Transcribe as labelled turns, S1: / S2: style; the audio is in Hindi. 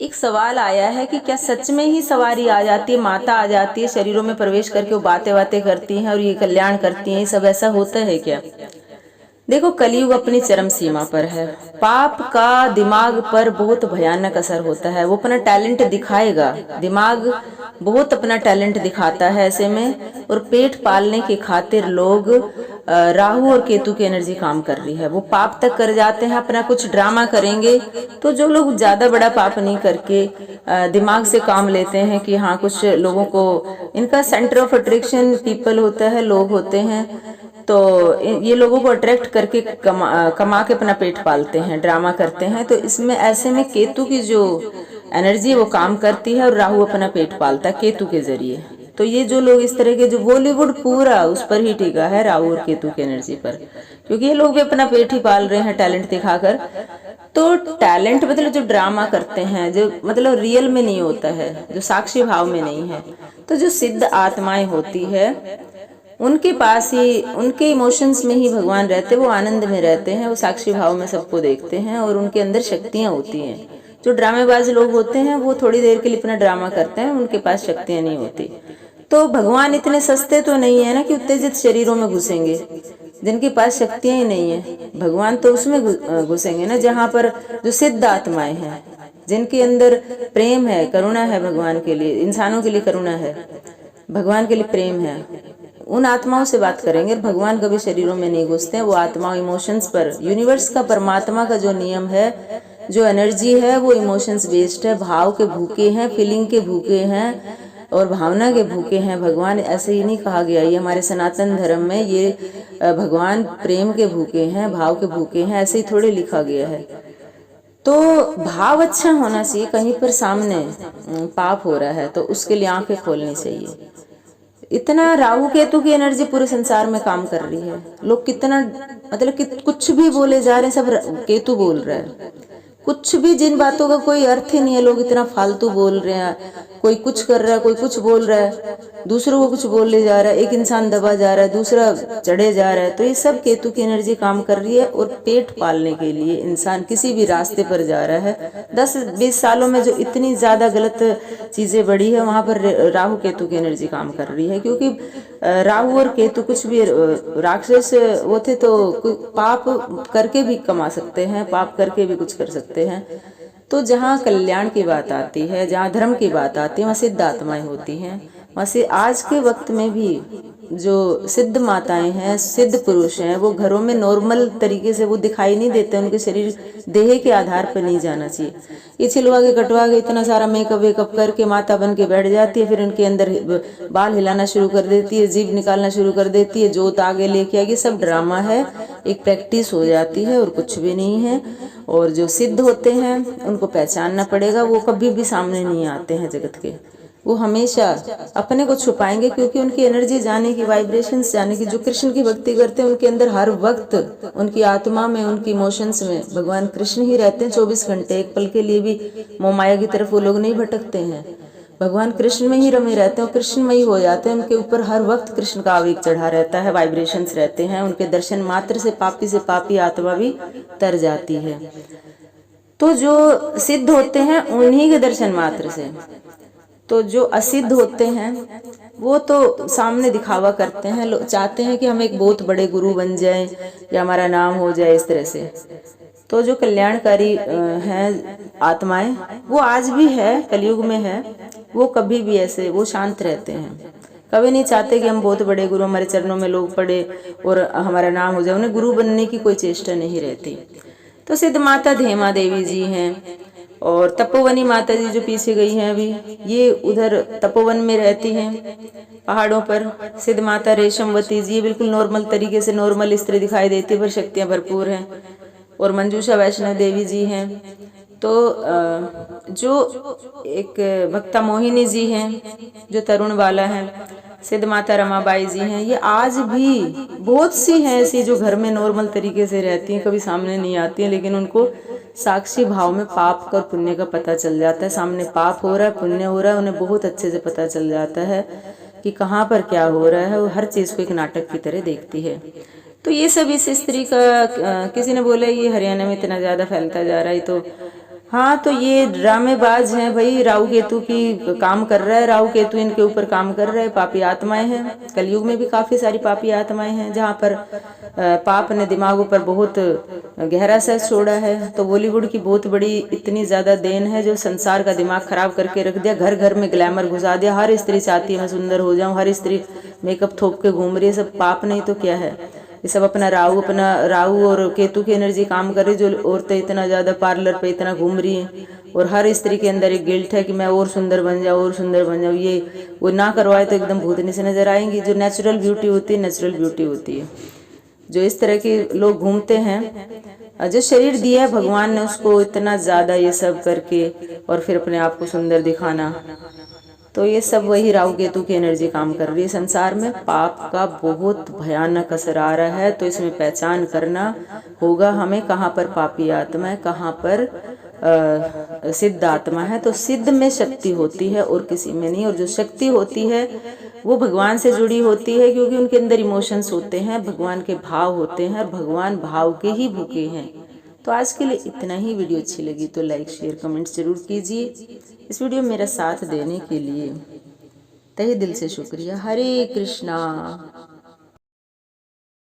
S1: एक सवाल आया है कि क्या सच में ही सवारी आ जाती है, माता आ जाती है, शरीरों में प्रवेश करके वो बातें बातें करती हैं और ये कल्याण करती हैं, ये सब ऐसा होता है क्या? देखो, कलयुग अपनी चरम सीमा पर है। पाप का दिमाग पर बहुत भयानक असर होता है। वो अपना टैलेंट दिखाएगा, दिमाग बहुत अपना टैलेंट दिखाता है ऐसे में। और पेट पालने के खातिर लोग राहु और केतु की एनर्जी काम कर रही है। वो पाप तक कर जाते हैं, अपना कुछ ड्रामा करेंगे। तो जो लोग ज्यादा बड़ा पाप नहीं करके दिमाग से काम लेते हैं कि हाँ, कुछ लोगों को इनका सेंटर ऑफ अट्रैक्शन पीपल होता है, लोग होते हैं, तो ये लोगों को अट्रैक्ट करके कमा के अपना पेट पालते हैं, ड्रामा करते हैं। तो इसमें ऐसे में केतु की जो एनर्जी वो काम करती है और राहु अपना पेट पालता है केतु के जरिए। तो ये जो लोग इस तरह के, जो बॉलीवुड पूरा उस पर ही टिका है, राहु और केतु की एनर्जी पर, क्योंकि ये लोग भी अपना पेट ही पाल रहे हैं टैलेंट दिखाकर। तो टैलेंट मतलब जो ड्रामा करते हैं, जो मतलब रियल में नहीं होता है, जो साक्षी भाव में नहीं है। तो जो सिद्ध आत्माएं होती है उनके पास ही, उनके इमोशंस में ही भगवान रहते, वो आनंद में रहते हैं, वो साक्षी भाव में सबको देखते हैं और उनके अंदर शक्तियां होती हैं। जो ड्रामेबाज लोग होते हैं वो थोड़ी देर के लिए अपना ड्रामा करते हैं, उनके पास शक्तियां नहीं होती। तो भगवान इतने सस्ते तो नहीं है ना कि उत्तेजित शरीरों में घुसेंगे। जिनके पास शक्तियां ही नहीं है, भगवान तो उसमें घुसेंगे ना जहाँ पर जो सिद्ध आत्माएं हैं, जिनके अंदर प्रेम है, करुणा है, भगवान के लिए, इंसानों के लिए करुणा है, भगवान के लिए प्रेम है। उन आत्माओं से बात करेंगे। भगवान कभी शरीरों में नहीं घुसते हैं, वो आत्मा इमोशंस पर, यूनिवर्स का, परमात्मा का जो नियम है, जो एनर्जी है, वो इमोशंस बेस्ड है। भाव के भूखे हैं, फीलिंग के भूखे हैं और भावना के भूखे हैं। भगवान ऐसे ही नहीं कहा गया, ये हमारे सनातन धर्म में ये भगवान प्रेम के भूखे हैं, भाव के भूखे हैं, ऐसे ही थोड़े लिखा गया है। तो भाव अच्छा होना चाहिए। कहीं पर सामने पाप हो रहा है तो उसके लिए आंखें खोलनी चाहिए। इतना राहु केतु की एनर्जी पूरे संसार में काम कर रही है। लोग कितना मतलब कि कुछ भी बोले जा रहे हैं, सब केतु बोल रहा है। कुछ भी, जिन बातों का कोई अर्थ ही नहीं है, लोग इतना फालतू बोल रहे हैं। कोई कुछ कर रहा है, कोई कुछ बोल रहा है, दूसरों को कुछ बोलने जा रहा है, एक इंसान दबा जा रहा है, दूसरा चढ़े जा रहा है। तो ये सब केतु की एनर्जी काम कर रही है। और पेट पालने के लिए इंसान किसी भी रास्ते पर जा रहा है। 10-20 सालों में जो इतनी ज्यादा गलत चीजें बढ़ी है, वहां पर राहु केतु की एनर्जी काम कर रही है। क्योंकि राहु और केतु कुछ भी, राक्षस वो थे तो पाप करके भी कमा सकते हैं, पाप करके भी कुछ कर सकते हैं। तो जहाँ कल्याण की बात आती है, जहाँ धर्म की बात आती है, वहाँ सिद्ध आत्माएं होती हैं। वहाँ से आज के वक्त में भी जो सिद्ध माताएं हैं, सिद्ध पुरुष हैं, वो घरों में नॉर्मल तरीके से वो दिखाई नहीं देते। उनके शरीर देह के आधार पर नहीं जाना चाहिए। ये छिलवा के कटवा के इतना सारा मेकअप वेकअप करके माता बन के बैठ जाती है, फिर उनके अंदर बाल हिलाना शुरू कर देती है, जीभ निकालना शुरू कर देती है, जोत आगे लेके आगे। सब ड्रामा है, एक प्रैक्टिस हो जाती है और कुछ भी नहीं है। और जो सिद्ध होते हैं उनको पहचानना पड़ेगा। वो कभी भी सामने नहीं आते हैं जगत के, वो हमेशा अपने को छुपाएंगे, क्योंकि उनकी एनर्जी जाने की, वाइब्रेशंस जाने की, जो कृष्ण की भक्ति करते हैं उनके अंदर हर वक्त, उनकी आत्मा में, उनकी इमोशंस में भगवान कृष्ण ही रहते हैं 24 घंटे। एक पल के लिए भी मोह माया की तरफ वो लोग नहीं भटकते हैं। भगवान कृष्ण में ही रमे रहते हैं, कृष्णमयी हो जाते हैं। उनके ऊपर हर वक्त कृष्ण का आवेग चढ़ा रहता है, वाइब्रेशंस रहते हैं। उनके दर्शन मात्र से पापी आत्मा भी तर जाती है। तो जो सिद्ध होते हैं उन्हीं के दर्शन मात्र से। तो जो असिद्ध होते हैं वो तो सामने दिखावा करते हैं, लोग चाहते हैं कि हम एक बहुत बड़े गुरु बन जाएं या हमारा नाम हो जाए, इस तरह से। तो जो कल्याणकारी हैं आत्माएं, वो आज भी है, कलयुग में है, वो कभी भी ऐसे, वो शांत रहते हैं। कभी नहीं चाहते कि हम बहुत बड़े गुरु, हमारे चरणों में लोग पड़े और हमारा नाम हो जाए। उन्हें गुरु बनने की कोई चेष्टा नहीं रहती। तो सिद्ध माता धेमा देवी जी हैं और तपोवनी माता जी जो पीछे गई हैं अभी, ये उधर तपोवन में रहती हैं पहाड़ों पर। सिद्ध माता रेशमवती जी बिल्कुल नॉर्मल तरीके से, नॉर्मल स्त्री दिखाई देती है पर शक्तियां भरपूर हैं। और मंजूषा वैष्णव देवी जी हैं। तो जो एक भक्ता मोहिनी जी हैं जो तरुण वाला है, सिद्ध माता रमाबाई जी हैं। ये आज भी बहुत सी हैं ऐसी जो घर में नॉर्मल तरीके से रहती हैं, कभी सामने नहीं आती हैं, लेकिन उनको साक्षी भाव में पाप का और पुण्य का पता चल जाता है। सामने पाप हो रहा है, पुण्य हो रहा है, उन्हें बहुत अच्छे से पता चल जाता है कि कहाँ पर क्या हो रहा है। वो हर चीज को एक नाटक की तरह देखती है। तो ये सब इस स्त्री का, किसी ने बोला ये हरियाणा में इतना ज्यादा फैलता जा रहा है, तो हाँ, तो ये ड्रामेबाज हैं भाई, राहु केतु की काम कर रहा है, राहु केतु इनके ऊपर काम कर रहे हैं, पापी आत्माएं हैं। कलयुग में भी काफी सारी पापी आत्माएं हैं जहाँ पर पाप ने दिमागों पर बहुत गहरा असर छोड़ा है। तो बॉलीवुड की बहुत बड़ी इतनी ज्यादा देन है जो संसार का दिमाग खराब करके रख दिया, घर घर में ग्लैमर घुसा दिया। हर स्त्री चाहती है मैं सुंदर हो जाऊं, हर स्त्री मेकअप थोप के घूम रही है। सब पाप नहीं तो क्या है? ये सब अपना राहु और केतु की एनर्जी काम कर रही, जो औरतें इतना ज्यादा पार्लर पे इतना घूम रही हैं, और हर स्त्री के अंदर एक गिल्ट है कि मैं और सुंदर बन जाऊँ, और सुंदर बन जाऊँ। ये वो ना करवाए तो एकदम भूतनी से नजर आएंगी। जो नेचुरल ब्यूटी होती है, नेचुरल ब्यूटी होती है। जो इस तरह के लोग घूमते हैं, जो शरीर दिया है भगवान ने उसको इतना ज्यादा ये सब करके और फिर अपने आप को सुंदर दिखाना, तो ये सब वही राहु केतु की एनर्जी काम कर रही है। संसार में पाप का बहुत भयानक असर आ रहा है, तो इसमें पहचान करना होगा हमें, कहाँ पर पापी आत्मा है, कहाँ पर सिद्ध आत्मा है। तो सिद्ध में शक्ति होती है और किसी में नहीं, और जो शक्ति होती है वो भगवान से जुड़ी होती है, क्योंकि उनके अंदर इमोशंस होते हैं, भगवान के भाव होते हैं, भगवान भाव के ही भूखे हैं। तो आज के लिए इतना ही। वीडियो अच्छी लगी तो लाइक शेयर कमेंट्स जरूर कीजिए। इस वीडियो में मेरा साथ देने के लिए तहे दिल से शुक्रिया। हरे कृष्णा।